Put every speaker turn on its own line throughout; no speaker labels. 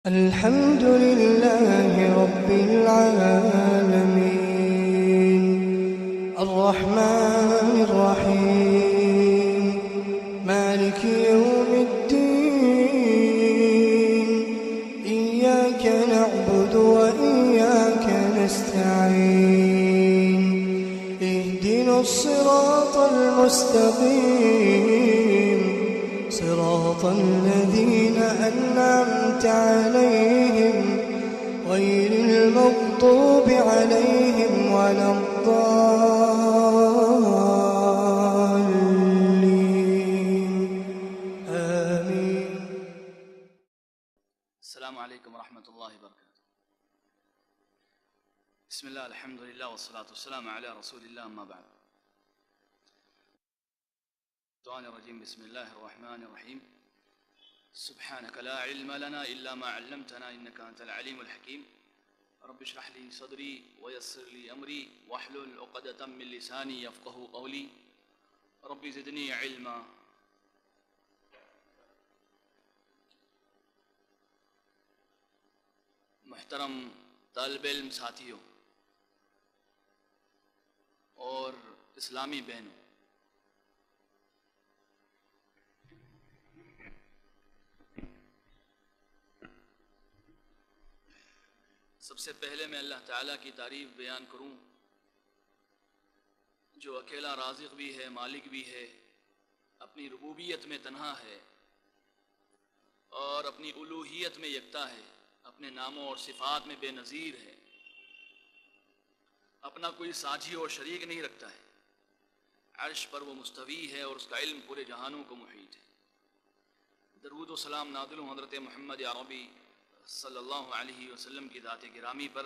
الحمد لله رب العالمين الرحمن الرحيم مالك يوم الدين إياك نعبد وإياك نستعين اهدنا الصراط المستقيم صراط الذين أنعمت عليهم غير المغضوب عليهم ولا الضالين آمين.
السلام عليكم ورحمة الله وبركاته. بسم الله الحمد لله والصلاة والسلام على رسول الله أما بعد. الشيطان الرجيم بسم الله الرحمن الرحيم. سبحانك لا علم لنا إلا ما علمتنا إنك أنت العليم الحكيم. رب اشرح لي صدري ويسر لي أمري واحلل عقدة من لساني يفقه قولي. رب زدني علما. محترم طالب علم ساتھیوں اور اسلامی بہنوں، سب سے پہلے میں اللہ تعالیٰ کی تعریف بیان کروں جو اکیلا رازق بھی ہے، مالک بھی ہے، اپنی ربوبیت میں تنہا ہے اور اپنی الوہیت میں یکتا ہے، اپنے ناموں اور صفات میں بے نظیر ہے، اپنا کوئی ساجی اور شریک نہیں رکھتا ہے، عرش پر وہ مستوی ہے اور اس کا علم پورے جہانوں کو محیط ہے۔ درود و سلام نازل ہوں حضرت محمد عربی صلی اللہ علیہ وسلم کی ذات گرامی پر،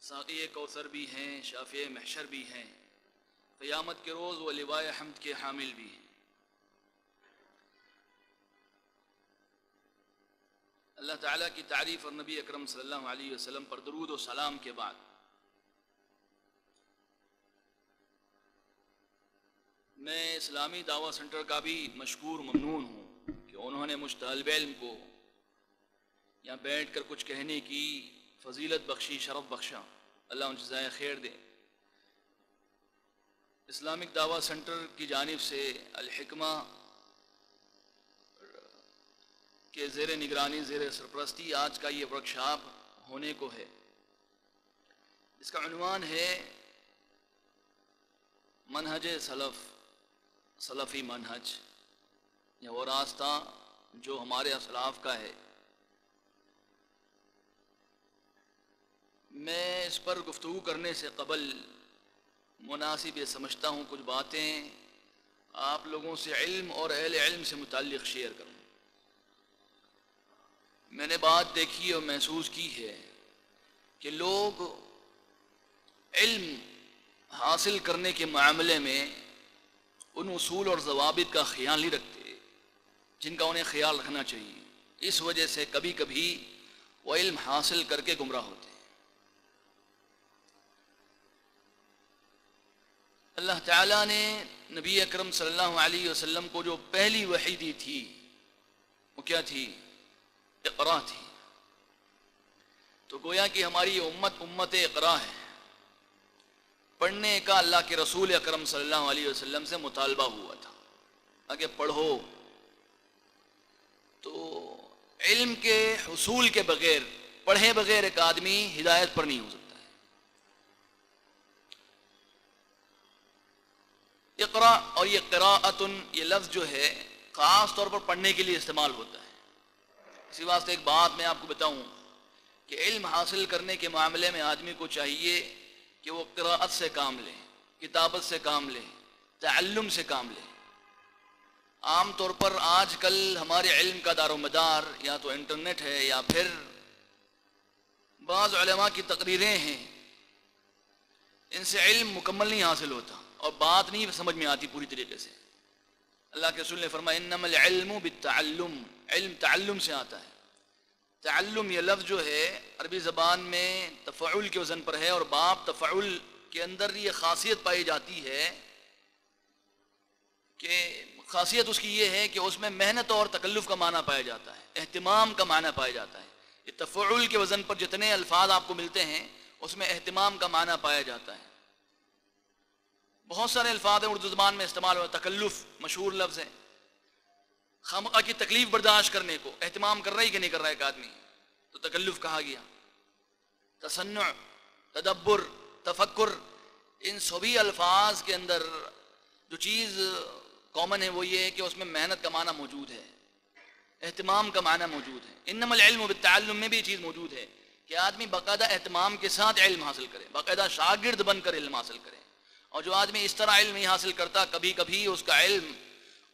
ساقی کوثر بھی ہیں، شافع محشر بھی ہیں، قیامت کے روز وہ لوائے حمد کے حامل بھی ہیں۔ اللہ تعالیٰ کی تعریف اور نبی اکرم صلی اللہ علیہ وسلم پر درود و سلام کے بعد میں اسلامی دعویٰ سینٹر کا بھی مشکور ممنون ہوں کہ انہوں نے مجھ طالب علم کو یہاں بیٹھ کر کچھ کہنے کی فضیلت بخشی، شرف بخشا، اللہ ان جزائے خیر دے۔ اسلامک دعویٰ سینٹر کی جانب سے الحکمہ کے زیر نگرانی، زیر سرپرستی آج کا یہ ورکشاپ ہونے کو ہے۔ اس کا عنوان ہے منہج سلف، سلفی منہج، یا وہ راستہ جو ہمارے اسلاف کا ہے۔ میں اس پر گفتگو کرنے سے قبل مناسب یہ سمجھتا ہوں کچھ باتیں آپ لوگوں سے علم اور اہل علم سے متعلق شیئر کروں۔ میں نے بات دیکھی اور محسوس کی ہے کہ لوگ علم حاصل کرنے کے معاملے میں ان اصول اور ضوابط کا خیال نہیں رکھتے جن کا انہیں خیال رکھنا چاہیے۔ اس وجہ سے کبھی کبھی وہ علم حاصل کر کے گمراہ ہوتے ہیں۔ اللہ تعالیٰ نے نبی اکرم صلی اللہ علیہ وسلم کو جو پہلی وحی دی تھی وہ کیا تھی؟ اقرا تھی۔ تو گویا کہ ہماری امت اقرا ہے۔ پڑھنے کا اللہ کے رسول اکرم صلی اللہ علیہ وسلم سے مطالبہ ہوا تھا کہ پڑھو۔ تو علم کے حصول کے بغیر، پڑھے بغیر ایک آدمی ہدایت پر نہیں ہو سکتا ہے۔ اقرا اور یہ قراءتن، یہ لفظ جو ہے خاص طور پر پڑھنے کے لیے استعمال ہوتا ہے۔ اسی واسطے ایک بات میں آپ کو بتاؤں کہ علم حاصل کرنے کے معاملے میں آدمی کو چاہیے کہ وہ قراءت سے کام لے، کتابت سے کام لے، تعلم سے کام لے۔ عام طور پر آج کل ہمارے علم کا دار و مدار یا تو انٹرنیٹ ہے یا پھر بعض علماء کی تقریریں ہیں، ان سے علم مکمل نہیں حاصل ہوتا اور بات نہیں سمجھ میں آتی پوری طریقے سے۔ اللہ کے رسول نے فرمایا انما العلم بالتعلم، علم تعلم سے آتا ہے۔ تعلم یہ لفظ جو ہے عربی زبان میں تفعل کے وزن پر ہے، اور باب تفعل کے اندر یہ خاصیت پائی جاتی ہے کہ خاصیت اس کی یہ ہے کہ اس میں محنت اور تکلف کا معنی پایا جاتا ہے، اہتمام کا معنی پایا جاتا ہے۔ یہ تفعول کے وزن پر جتنے الفاظ آپ کو ملتے ہیں اس میں اہتمام کا معنی پایا جاتا ہے. بہت سارے الفاظ ہیں اردو زبان میں استعمال ہوتا ہے. تکلف مشہور لفظ ہے. خامخواہ کی تکلیف برداشت کرنے کو اہتمام کر رہا ہے کہ نہیں کر رہا ہے ایک آدمی تو تکلف کہا گیا. تصنع، تدبر، تفکر، ان سبھی الفاظ کے اندر جو چیز کامن ہے وہ یہ ہے کہ اس میں محنت کا معنی موجود ہے، اہتمام کا معنی موجود ہے. انما العلم بالتعلم میں بھی یہ چیز موجود ہے کہ آدمی باقاعدہ اہتمام کے ساتھ علم حاصل کرے، باقاعدہ شاگرد بن کر علم حاصل کرے. اور جو آدمی اس طرح علم نہیں حاصل کرتا، کبھی کبھی اس کا علم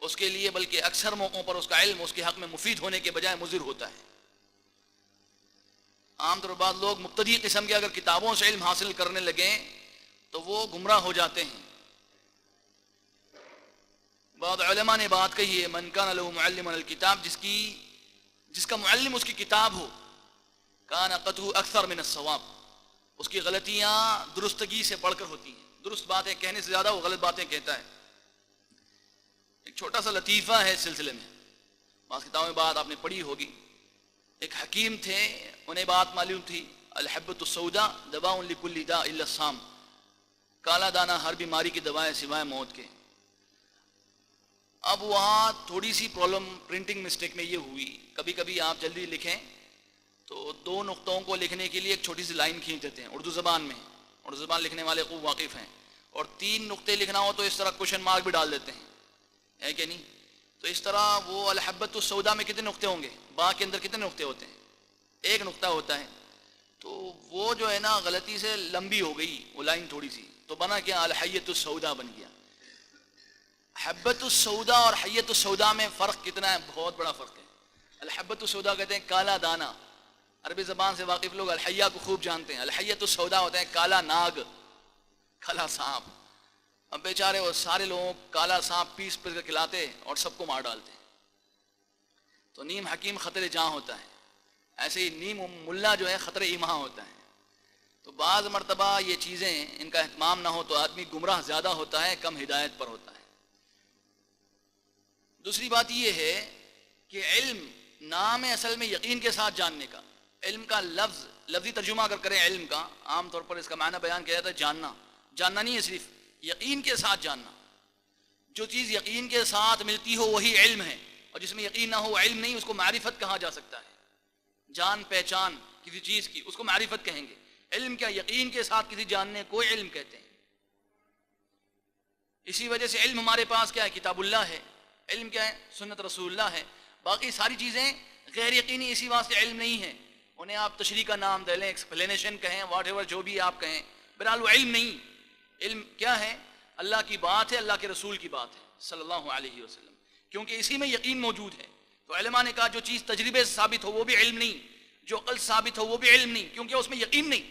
اس کے لیے بلکہ اکثر موقعوں پر اس کا علم اس کے حق میں مفید ہونے کے بجائے مضر ہوتا ہے. عام طور پر بعض لوگ مبتدی قسم کے اگر کتابوں سے علم حاصل کرنے لگیں تو وہ گمراہ ہو جاتے ہیں. بعض علماء نے بات کہی ہے، من کان له معلم الکتاب، جس کا معلم اس کی کتاب ہو، کان قطعہ اکثر من الصواب، اس کی غلطیاں درستگی سے بڑھ کر ہوتی ہیں. درست باتیں کہنے سے زیادہ وہ غلط باتیں کہتا ہے. ایک چھوٹا سا لطیفہ ہے اس سلسلے میں، بعض کتابوں میں بات آپ نے پڑھی ہوگی. ایک حکیم تھے، انہیں بات معلوم تھی الحبۃ السوداء دواء لکل داء الا السام، کالا دانہ ہر بیماری کی دوا ہے سوائے موت کے. اب وہاں تھوڑی سی پرابلم پرنٹنگ مسٹیک میں یہ ہوئی، کبھی کبھی آپ جلدی لکھیں تو 2 نقطوں کو لکھنے کے لیے ایک چھوٹی سی لائن کھینچ دیتے ہیں اردو زبان میں، اردو زبان لکھنے والے خوب واقف ہیں. اور 3 نقطے لکھنا ہو تو اس طرح کوشچن مارک بھی ڈال دیتے ہیں، ہے کہ نہیں؟ تو اس طرح وہ الحبۃ السوداء میں کتنے نقطے ہوں گے؟ با کے اندر کتنے نقطے ہوتے ہیں؟ 1 نقطہ ہوتا ہے. تو وہ جو ہے نا غلطی سے لمبی ہو گئی وہ لائن تھوڑی سی، تو بنا کیا الحیۃ السوداء بن گیا. حبۃ السوداء اور حیۃ السوداء میں فرق کتنا ہے؟ بہت بڑا فرق ہے. الحبۃ السوداء کہتے ہیں کالا دانہ، عربی زبان سے واقف لوگ الحیہ کو خوب جانتے ہیں. الحیۃ السوداء ہوتا ہے کالا ناگ، کالا سانپ. اب بیچارے وہ سارے لوگوں کالا سانپ پیس کر کھلاتے اور سب کو مار ڈالتے. تو نیم حکیم خطر جاں ہوتا ہے، ایسے ہی نیم ملا جو ہے خطر ایماں ہوتا ہے. تو بعض مرتبہ یہ چیزیں ان کا اہتمام نہ ہو تو آدمی گمراہ زیادہ ہوتا ہے، کم ہدایت پر ہوتا ہے. دوسری بات یہ ہے کہ علم نام ہے اصل میں یقین کے ساتھ جاننے کا. علم کا لفظی ترجمہ اگر کریں علم کا، عام طور پر اس کا معنی بیان کیا جاتا ہے جاننا. جاننا نہیں ہے صرف، یقین کے ساتھ جاننا. جو چیز یقین کے ساتھ ملتی ہو وہی علم ہے، اور جس میں یقین نہ ہو علم نہیں، اس کو معرفت کہا جا سکتا ہے. جان پہچان کسی چیز کی اس کو معرفت کہیں گے. علم کیا؟ یقین کے ساتھ کسی جاننے کو علم کہتے ہیں. اسی وجہ سے علم ہمارے پاس کیا ہے؟ کتاب اللہ ہے. علم کیا ہے؟ سنت رسول اللہ ہے. باقی ساری چیزیں غیر یقینی اسی واسطے علم نہیں ہے. انہیں آپ تشریح کا نام دے لیں، ایکسپلینیشن کہیں، واٹ ایور جو بھی آپ کہیں، بہرحال وہ علم نہیں. علم کیا ہے؟ اللہ کی بات ہے، اللہ کے رسول کی بات ہے صلی اللہ علیہ وسلم، کیونکہ اسی میں یقین موجود ہے. تو علماء نے کہا جو چیز تجربے سے ثابت ہو وہ بھی علم نہیں، جو عقل سے ثابت ہو وہ بھی علم نہیں، کیونکہ اس میں یقین نہیں.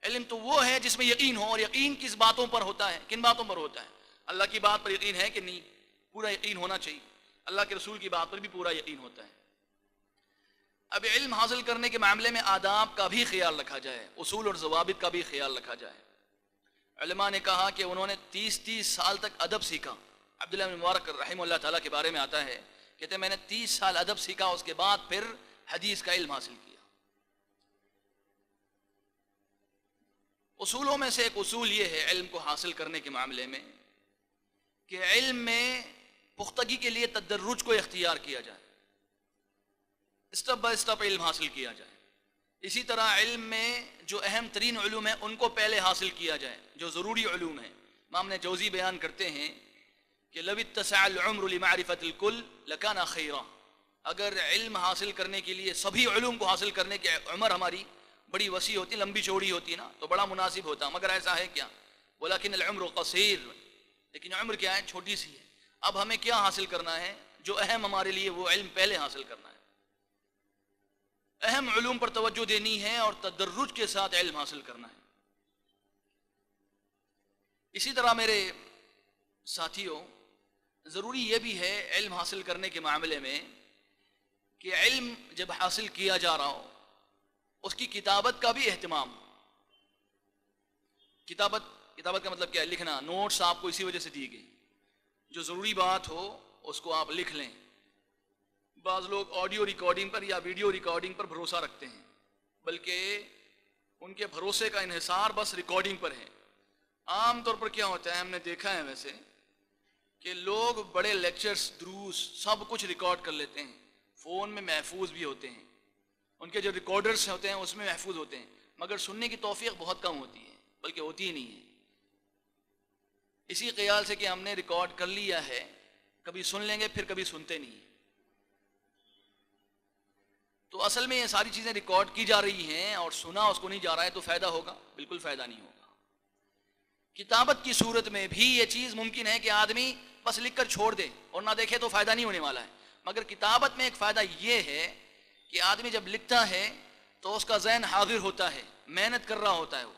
علم تو وہ ہے جس میں یقین ہو. اور یقین کس باتوں پر ہوتا ہے؟ کن باتوں پر ہوتا ہے؟ اللہ کی بات پر یقین ہے کہ نہیں؟ پورا یقین ہونا چاہیے. اللہ کے رسول کی بات پر بھی پورا یقین ہوتا ہے. اب علم حاصل کرنے کے معاملے میں آداب کا بھی خیال رکھا جائے، اصول اور ضوابط کا بھی خیال رکھا جائے. علماء نے کہا کہ انہوں نے 30 سال تک ادب سیکھا. عبداللہ بن مبارک رحمہ اللہ تعالیٰ کے بارے میں آتا ہے، کہتے ہیں میں نے 30 سال ادب سیکھا، اس کے بعد پھر حدیث کا علم حاصل کیا. اصولوں میں سے ایک اصول یہ ہے علم کو حاصل کرنے کے معاملے میں کہ علم میں پختگی کے لیے تدرج کو اختیار کیا جائے، اسٹیپ بائی اسٹیپ علم حاصل کیا جائے. اسی طرح علم میں جو اہم ترین علوم ہیں ان کو پہلے حاصل کیا جائے، جو ضروری علوم ہیں. امام نے جوزی بیان کرتے ہیں کہ لو اتسع العمر لمعرفت الکل لکان خیرا، اگر علم حاصل کرنے کے لیے سبھی علوم کو حاصل کرنے کی عمر ہماری بڑی وسیع ہوتی، لمبی چوڑی ہوتی نا، تو بڑا مناسب ہوتا. مگر ایسا ہے کیا؟ ولکن العمر قصیر، لیکن عمر کیا ہے؟ چھوٹی سی ہے. اب ہمیں کیا حاصل کرنا ہے؟ جو اہم ہمارے لیے وہ علم پہلے حاصل کرنا ہے. اہم علوم پر توجہ دینی ہے اور تدرج کے ساتھ علم حاصل کرنا ہے. اسی طرح میرے ساتھیوں، ضروری یہ بھی ہے علم حاصل کرنے کے معاملے میں کہ علم جب حاصل کیا جا رہا ہو اس کی کتابت کا بھی اہتمام. کتابت کا مطلب کیا ہے؟ لکھنا. نوٹس آپ کو اسی وجہ سے دی گئی، جو ضروری بات ہو اس کو آپ لکھ لیں. بعض لوگ آڈیو ریکارڈنگ پر یا ویڈیو ریکارڈنگ پر بھروسہ رکھتے ہیں، بلکہ ان کے بھروسے کا انحصار بس ریکارڈنگ پر ہے۔ عام طور پر کیا ہوتا ہے، ہم نے دیکھا ہے ویسے کہ لوگ بڑے لیکچرز، دروس سب کچھ ریکارڈ کر لیتے ہیں، فون میں محفوظ بھی ہوتے ہیں، ان کے جو ریکارڈرز ہوتے ہیں اس میں محفوظ ہوتے ہیں، مگر سننے کی توفیق بہت کم ہوتی ہے، بلکہ ہوتی ہی نہیں ہے۔ اسی خیال سے کہ ہم نے ریکارڈ کر لیا ہے، کبھی سن لیں گے پھر کبھی سنتے نہیں۔ تو اصل میں یہ ساری چیزیں ریکارڈ کی جا رہی ہیں اور سنا اس کو نہیں جا رہا ہے، تو فائدہ ہوگا؟ بالکل فائدہ نہیں ہوگا۔ کتابت کی صورت میں بھی یہ چیز ممکن ہے کہ آدمی بس لکھ کر چھوڑ دے اور نہ دیکھے تو فائدہ نہیں ہونے والا ہے، مگر کتابت میں ایک فائدہ یہ ہے کہ آدمی جب لکھتا ہے تو اس کا ذہن حاضر ہوتا ہے، محنت کر رہا ہوتا ہے۔ وہ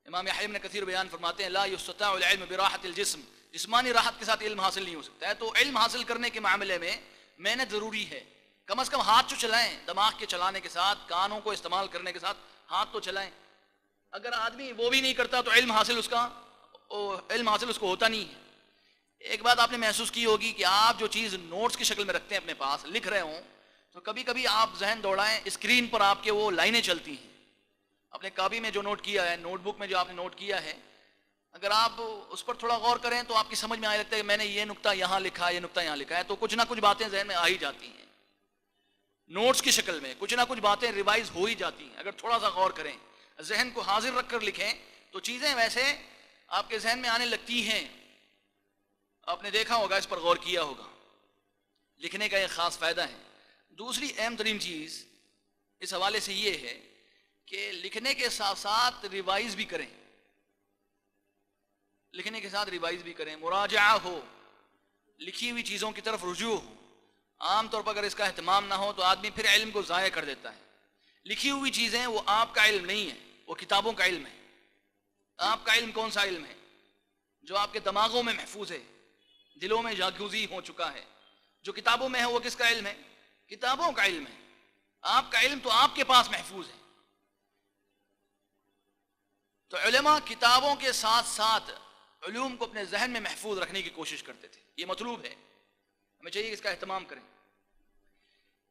امام یحییٰ ابن کثیر بیان فرماتے ہیں لا یستطاع العلم براحت الجسم، جسمانی راحت کے ساتھ علم حاصل نہیں ہو سکتا ہے، تو علم حاصل کرنے کے معاملے میں محنت ضروری ہے۔ کم از کم ہاتھ تو چلائیں، دماغ کے چلانے کے ساتھ، کانوں کو استعمال کرنے کے ساتھ ہاتھ تو چلائیں۔ اگر آدمی وہ بھی نہیں کرتا تو علم حاصل اس کو ہوتا نہیں ہے۔ ایک بات آپ نے محسوس کی ہوگی کہ آپ جو چیز نوٹس کی شکل میں رکھتے ہیں اپنے پاس، لکھ رہے ہوں، تو کبھی کبھی آپ ذہن دوڑائیں، اسکرین پر آپ کے وہ لائنیں چلتی ہیں، اپنے کاپی میں جو نوٹ کیا ہے، نوٹ بک میں جو آپ نے نوٹ کیا ہے، اگر آپ اس پر تھوڑا غور کریں تو آپ کی سمجھ میں آنے لگتا ہے کہ میں نے یہ نقطہ یہاں لکھا، یہ نقطہ یہاں لکھا ہے، تو کچھ نہ کچھ باتیں ذہن میں آ ہی جاتی ہیں، نوٹس کی شکل میں کچھ نہ کچھ باتیں ریوائز ہو ہی جاتی ہیں۔ اگر تھوڑا سا غور کریں، ذہن کو حاضر رکھ کر لکھیں، تو چیزیں ویسے آپ کے ذہن میں آنے لگتی ہیں۔ آپ نے دیکھا ہوگا، اس پر غور کیا ہوگا، لکھنے کا ایک خاص فائدہ ہے۔ دوسری اہم ترین چیز اس حوالے سے یہ ہے کہ لکھنے کے ساتھ ساتھ ریوائز بھی کریں، لکھنے کے ساتھ ریوائز بھی کریں، مراجعہ ہو، لکھی ہوئی چیزوں کی طرف رجوع ہو۔ عام طور پر اگر اس کا اہتمام نہ ہو تو آدمی پھر علم کو ضائع کر دیتا ہے۔ لکھی ہوئی چیزیں وہ آپ کا علم نہیں ہے، وہ کتابوں کا علم ہے۔ آپ کا علم کون سا علم ہے؟ جو آپ کے دماغوں میں محفوظ ہے، دلوں میں جاگوزی ہو چکا ہے۔ جو کتابوں میں ہے وہ کس کا علم ہے؟ کتابوں کا علم ہے۔ آپ کا علم تو آپ کے پاس محفوظ ہے۔ تو علماء کتابوں کے ساتھ ساتھ علوم کو اپنے ذہن میں محفوظ رکھنے کی کوشش کرتے تھے، یہ مطلوب ہے، ہمیں چاہیے کہ اس کا اہتمام کریں۔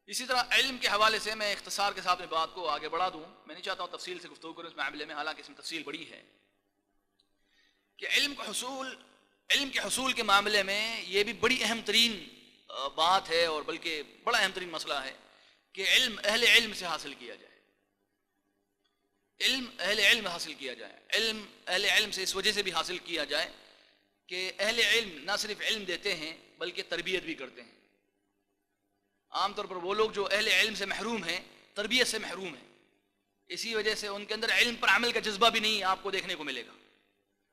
اسی طرح علم کے حوالے سے میں اختصار کے ساتھ بات کو آگے بڑھا دوں، میں نہیں چاہتا ہوں تفصیل سے گفتگو کروں اس معاملے میں، حالانکہ اس میں تفصیل بڑی ہے، کہ علم کے حصول کے معاملے میں یہ بھی بڑی اہم ترین بات ہے، اور بلکہ بڑا اہم ترین مسئلہ ہے کہ علم اہل علم سے حاصل کیا جائے۔ علم اہل علم حاصل کیا جائے، علم اہل علم سے اس وجہ سے بھی حاصل کیا جائے کہ اہل علم نہ صرف علم دیتے ہیں بلکہ تربیت بھی کرتے ہیں۔ عام طور پر وہ لوگ جو اہل علم سے محروم ہیں، تربیت سے محروم ہیں، اسی وجہ سے ان کے اندر علم پر عمل کا جذبہ بھی نہیں آپ کو دیکھنے کو ملے گا۔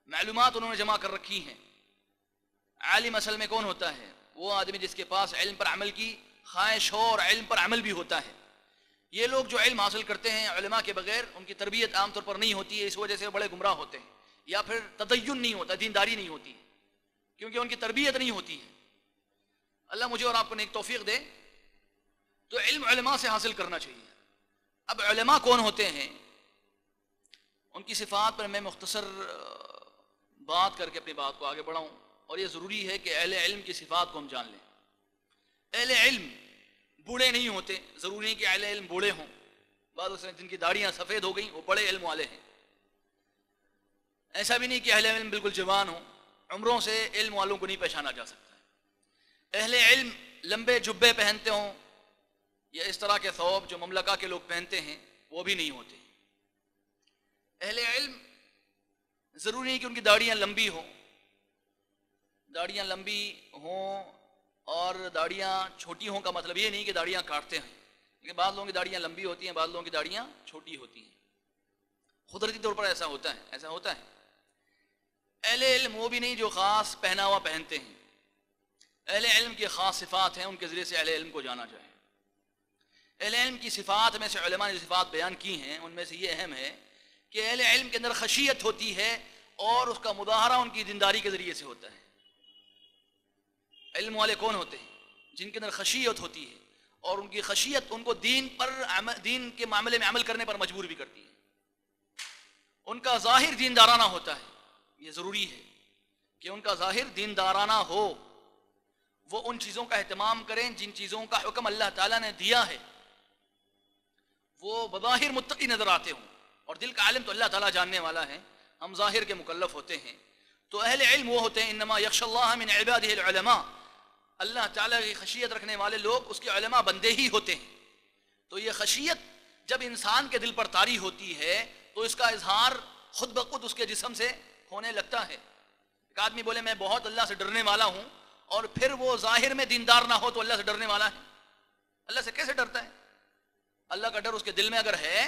معلومات انہوں نے جمع کر رکھی ہیں۔ عالم اصل میں کون ہوتا ہے؟ وہ آدمی جس کے پاس علم پر عمل کی خواہش ہو اور علم پر عمل بھی ہوتا ہے۔ یہ لوگ جو علم حاصل کرتے ہیں علماء کے بغیر، ان کی تربیت عام طور پر نہیں ہوتی ہے، اس وجہ سے بڑے گمراہ ہوتے ہیں، یا پھر تدین نہیں ہوتا، دینداری نہیں ہوتی ہے، کیونکہ ان کی تربیت نہیں ہوتی ہے۔ اللہ مجھے اور آپ کو نیک توفیق دے۔ تو علم علماء سے حاصل کرنا چاہیے۔ اب علماء کون ہوتے ہیں؟ ان کی صفات پر میں مختصر بات کر کے اپنی بات کو آگے بڑھاؤں، اور یہ ضروری ہے کہ اہل علم کی صفات کو ہم جان لیں۔ اہل علم بوڑھے نہیں ہوتے، ضروری نہیں کہ اہل علم بوڑھے ہوں، بعض جن کی داڑیاں سفید ہو گئیں وہ بڑے علم والے ہیں۔ ایسا بھی نہیں کہ اہل علم بالکل جوان ہوں، عمروں سے علم والوں کو نہیں پہچانا جا سکتا۔ اہل علم لمبے جبے پہنتے ہوں یا اس طرح کے ثوب جو مملکہ کے لوگ پہنتے ہیں وہ بھی نہیں ہوتے۔ اہل علم ضروری نہیں کہ ان کی داڑیاں لمبی ہوں، داڑیاں لمبی ہوں اور داڑیاں چھوٹی ہوں کا مطلب یہ نہیں کہ داڑیاں کاٹتے ہیں، لیکن بعض لوگوں کی داڑیاں لمبی ہوتی ہیں، بعض لوگوں کی داڑیاں چھوٹی ہوتی ہیں، قدرتی طور پر ایسا ہوتا ہے۔ اہل علم وہ بھی نہیں جو خاص پہناوا پہنتے ہیں، اہل علم کی خاص صفات ہیں، ان کے ذریعے سے اہل علم کو جانا جائے۔ اہل علم کی صفات میں سے علماء نے صفات بیان کی ہیں، ان میں سے یہ اہم ہے کہ اہل علم کے اندر خشیت ہوتی ہے اور اس کا مظاہرہ ان کی دینداری کے ذریعے سے ہوتا ہے۔ علم والے کون ہوتے ہیں؟ جن کے اندر خشیت ہوتی ہے، اور ان کی خشیت ان کو دین کے معاملے میں عمل کرنے پر مجبور بھی کرتی ہے۔ ان کا ظاہر دیندارانہ ہوتا ہے، یہ ضروری ہے کہ ان کا ظاہر دیندارانہ ہو، وہ ان چیزوں کا اہتمام کریں جن چیزوں کا حکم اللہ تعالیٰ نے دیا ہے، وہ بظاہر متقی نظر آتے ہوں، اور دل کا عالم تو اللہ تعالیٰ جاننے والا ہے، ہم ظاہر کے مکلف ہوتے ہیں۔ تو اہل علم وہ ہوتے ہیں، انما یخشى اللہ من عبادہ العلماء، اللہ تعالیٰ کی خشیت رکھنے والے لوگ اس کے علماء بندے ہی ہوتے ہیں۔ تو یہ خشیت جب انسان کے دل پر طاری ہوتی ہے تو اس کا اظہار خود بخود اس کے جسم سے ہونے لگتا ہے۔ ایک آدمی بولے میں بہت اللہ سے ڈرنے والا ہوں، اور پھر وہ ظاہر میں دیندار نہ ہو تو اللہ سے ڈرنے والا ہے؟ اللہ سے کیسے ڈرتا ہے؟ اللہ کا ڈر اس کے دل میں اگر ہے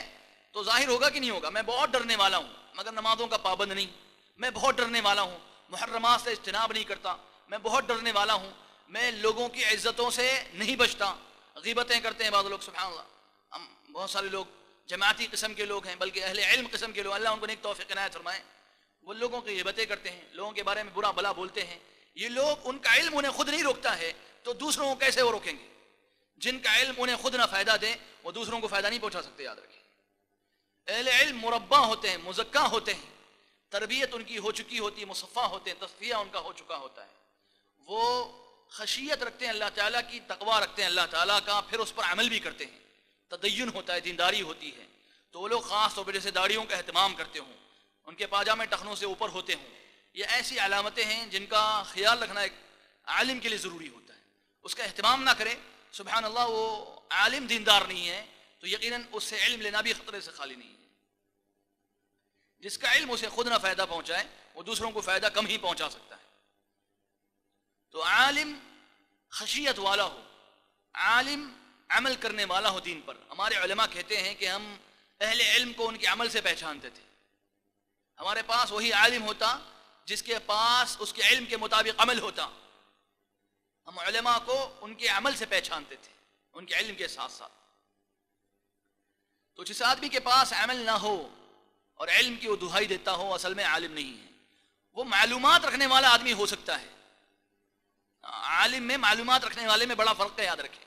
تو ظاہر ہوگا کہ نہیں ہوگا؟ میں بہت ڈرنے والا ہوں مگر نمازوں کا پابند نہیں، میں بہت ڈرنے والا ہوں محرمات سے اجتناب نہیں کرتا، میں بہت ڈرنے والا ہوں میں لوگوں کی عزتوں سے نہیں بچتا، غیبتیں کرتے ہیں بعض لوگ، سبحان اللہ۔ ہم بہت سارے لوگ جماعتی قسم کے لوگ ہیں، بلکہ اہل علم قسم کے لوگ، اللہ ان کو نیک توفیق عنایت فرمائے، وہ لوگوں کی غیبتیں کرتے ہیں، لوگوں کے بارے میں برا بھلا بولتے ہیں۔ یہ لوگ، ان کا علم انہیں خود نہیں روکتا ہے تو دوسروں کو کیسے وہ روکیں گے؟ جن کا علم انہیں خود نہ فائدہ دے وہ دوسروں کو فائدہ نہیں پہنچا سکتے، یاد رکھیں۔ اہل علم مربع ہوتے ہیں، مزکا ہوتے ہیں، تربیت ان کی ہو چکی ہوتی ہے، مصفہ ہوتے ہیں، تصفیہ ان کا ہو چکا ہوتا ہے، وہ خشیت رکھتے ہیں اللہ تعالیٰ کی، تقوی رکھتے ہیں اللہ تعالیٰ کا، پھر اس پر عمل بھی کرتے ہیں، تدین ہوتا ہے، دینداری ہوتی ہے۔ تو وہ لوگ خاص طور پر جیسے داڑھیوں کا اہتمام کرتے ہوں، ان کے پاجامے ٹخنوں سے اوپر ہوتے ہوں، یہ ایسی علامتیں ہیں جن کا خیال رکھنا ایک عالم کے لیے ضروری ہوتا ہے۔ اس کا اہتمام نہ کرے، سبحان اللہ، وہ عالم دیندار نہیں ہے تو یقیناً اس سے علم لینا بھی خطرے سے خالی نہیں ہے۔ جس کا علم اسے خود نہ فائدہ پہنچائے وہ دوسروں کو فائدہ کم ہی پہنچا سکتا ہے۔ تو عالم خشیت والا ہو، عالم عمل کرنے والا ہو دین پر۔ ہمارے علماء کہتے ہیں کہ ہم اہل علم کو ان کے عمل سے پہچانتے تھے، ہمارے پاس وہی عالم ہوتا جس کے پاس اس کے علم کے مطابق عمل ہوتا، ہم علماء کو ان کے عمل سے پہچانتے تھے، ان کے علم کے ساتھ ساتھ۔ تو جس آدمی کے پاس عمل نہ ہو اور علم کی وہ دہائی دیتا ہو، اصل میں عالم نہیں ہے، وہ معلومات رکھنے والا آدمی ہو سکتا ہے۔ عالم میں معلومات رکھنے والے میں بڑا فرق ہے، یاد رکھیں۔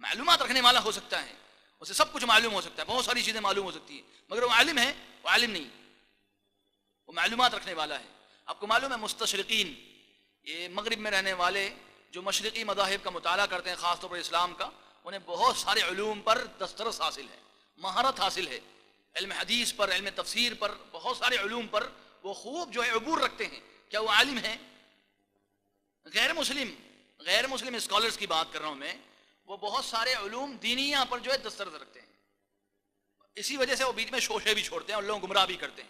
معلومات رکھنے والا ہو سکتا ہے، اسے سب کچھ معلوم ہو سکتا ہے، بہت ساری چیزیں معلوم ہو سکتی ہیں، مگر وہ عالم ہے، وہ عالم نہیں، وہ معلومات رکھنے والا ہے۔ آپ کو معلوم ہے مستشرقین، یہ مغرب میں رہنے والے جو مشرقی مذاہب کا مطالعہ کرتے ہیں، خاص طور پر اسلام کا، انہیں بہت سارے علوم پر دسترس حاصل ہے، مہارت حاصل ہے، علم حدیث پر، علم تفسیر پر، بہت سارے علوم پر وہ خوب جو ہے عبور رکھتے ہیں۔ کیا وہ عالم ہیں؟ غیر مسلم اسکالرز کی بات کر رہا ہوں میں، وہ بہت سارے علوم دینیہ پر جو ہے دسترس رکھتے ہیں، اسی وجہ سے وہ بیچ میں شوشے بھی چھوڑتے ہیں اور لوگ گمراہ بھی کرتے ہیں۔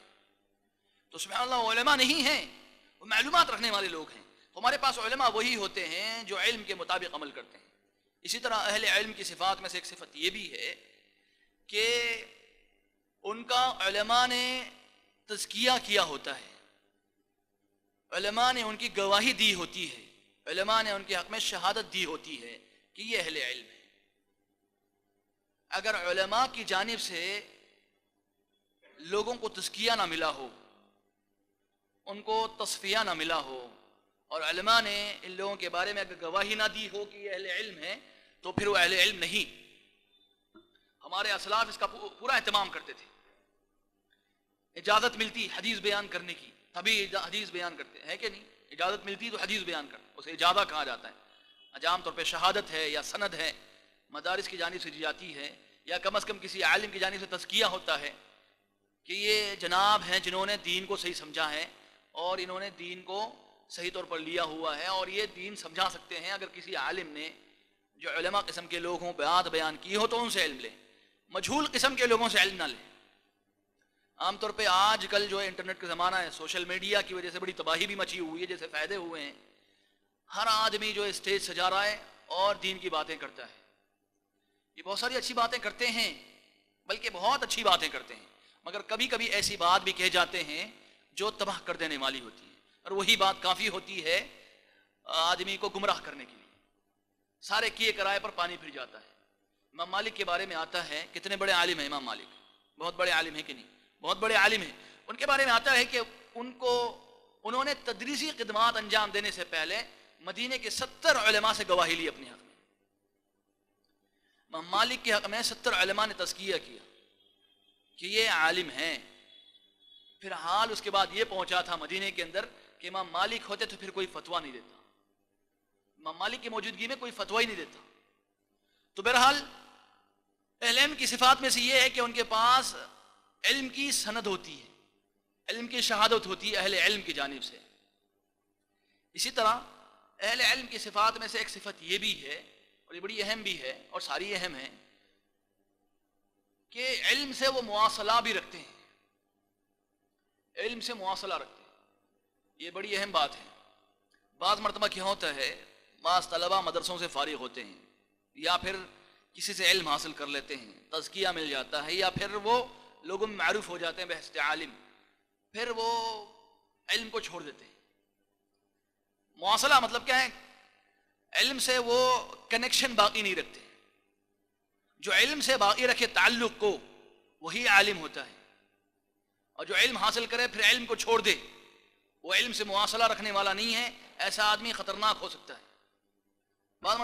تو سبحان اللہ، وہ علماء نہیں ہیں، وہ معلومات رکھنے والے لوگ ہیں۔ تو ہمارے پاس علماء وہی ہوتے ہیں جو علم کے مطابق عمل کرتے ہیں۔ اسی طرح اہل علم کی صفات میں سے ایک صفت یہ بھی ہے کہ ان کا علماء نے تزکیہ کیا ہوتا ہے، علماء نے ان کی گواہی دی ہوتی ہے، علماء نے ان کے حق میں شہادت دی ہوتی ہے کہ یہ اہل علم ہے۔ اگر علماء کی جانب سے لوگوں کو تزکیہ نہ ملا ہو، ان کو تصفیہ نہ ملا ہو، اور علماء نے ان لوگوں کے بارے میں اگر گواہی نہ دی ہو کہ یہ اہل علم ہے، تو پھر وہ اہل علم نہیں۔ ہمارے اسلاف اس کا پورا اہتمام کرتے تھے، اجازت ملتی حدیث بیان کرنے کی تبھی حدیث بیان کرتے ہیں کہ نہیں؟ اجازت ملتی تو حدیث بیان کرتے، اسے اجازہ کہا جاتا ہے۔ عام طور پہ شہادت ہے یا سند ہے، مدارس کی جانب سے دی جاتی ہے، یا کم از کم کسی عالم کی جانب سے تزکیہ ہوتا ہے کہ یہ جناب ہیں جنہوں نے دین کو صحیح سمجھا ہے اور انہوں نے دین کو صحیح طور پر لیا ہوا ہے، اور یہ دین سمجھا سکتے ہیں۔ اگر کسی عالم نے جو علماء قسم کے لوگ ہوں بات بیان کی ہو تو ان سے علم لیں، مجہول قسم کے لوگوں سے علم نہ لیں۔ عام طور پہ آج کل جو ہے انٹرنیٹ کا زمانہ ہے، سوشل میڈیا کی وجہ سے بڑی تباہی بھی مچی ہوئی ہے، جیسے فائدے ہوئے ہیں۔ ہر آدمی جو اسٹیج سجا رہا ہے اور دین کی باتیں کرتا ہے۔ یہ بہت ساری اچھی باتیں کرتے ہیں، بلکہ بہت اچھی باتیں کرتے ہیں، مگر کبھی کبھی ایسی بات بھی کہے جاتے ہیں جو تباہ کر دینے والی ہوتی ہے، اور وہی بات کافی ہوتی ہے آدمی کو گمراہ کرنے کے لیے۔ سارے کیے کرائے پر پانی پھر جاتا ہے۔ امام مالک کے بارے میں آتا ہے، کتنے بڑے عالم ہیں امام مالک، بہت بڑے عالم ہیں کہ نہیں؟ بہت بڑے عالم ہیں۔ ان کے بارے میں آتا ہے کہ انہوں نے تدریسی خدمات انجام دینے سے پہلے مدینے کے 70 علماء سے گواہی لی اپنے حق میں۔ امام مالک کے حق میں 70 علماء نے تزکیہ کیا کہ یہ عالم ہیں۔ پھر حال اس کے بعد یہ پہنچا تھا مدینے کے اندر کہ امام مالک ہوتے تو پھر کوئی فتویٰ نہیں دیتا، امام مالک کی موجودگی میں کوئی فتویٰ ہی نہیں دیتا. تو بہرحال اہل علم کی صفات میں سے یہ ہے کہ ان کے پاس علم کی سند ہوتی ہے, علم کی شہادت ہوتی ہے اہل علم کی جانب سے. اسی طرح اہل علم کی صفات میں سے ایک صفت یہ بھی ہے, اور یہ بڑی اہم بھی ہے, اور ساری اہم ہیں, کہ علم سے وہ مواصلہ بھی رکھتے ہیں, علم سے مواصلہ رکھتے ہیں. یہ بڑی اہم بات ہے. بعض مرتبہ کیا ہوتا ہے, بعض طلبہ مدرسوں سے فارغ ہوتے ہیں, یا پھر کسی سے علم حاصل کر لیتے ہیں, تزکیہ مل جاتا ہے, یا پھر وہ لوگوں میں معروف ہو جاتے ہیں بحث عالم, پھر وہ علم کو چھوڑ دیتے ہیں. مواصلہ مطلب کیا ہے؟ علم سے وہ کنیکشن باقی نہیں رکھتے. جو علم سے باقی رکھے تعلق کو, وہی عالم ہوتا ہے. اور جو علم حاصل کرے پھر علم کو چھوڑ دے, وہ علم سے مواصلہ رکھنے والا نہیں ہے. ایسا آدمی خطرناک ہو سکتا ہے. بعض